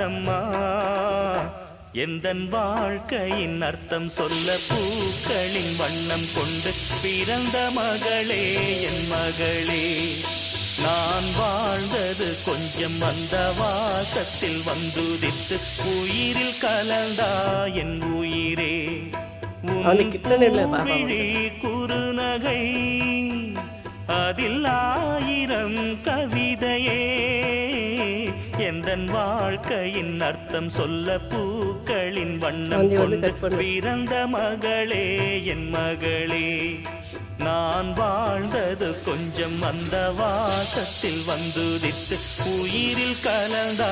பாரம்மா. எந்தன் வாழ்க்கையின் அர்த்தம் சொல்ல பூக்களின் வண்ணம் கொண்டு பிறந்த மகளே என் மகளே. நான் வாழ்ந்தது கொஞ்சம் அந்த வாசத்தில் வந்துதித்து உயிரில் கலந்தா என் உயிரே. விழி குறுநகை அதில் 1000 கவிதையே. எந்தன் வாழ்க்கையின் அர்த்தம் சொல்ல பூக்களின் வண்ணம் கொண்டு பிறந்த மகளே என் மகளே. நான் வாழ்ந்தது கொஞ்சம் அந்த வாசத்தில் வந்துதித்து உயிரில் கலந்தா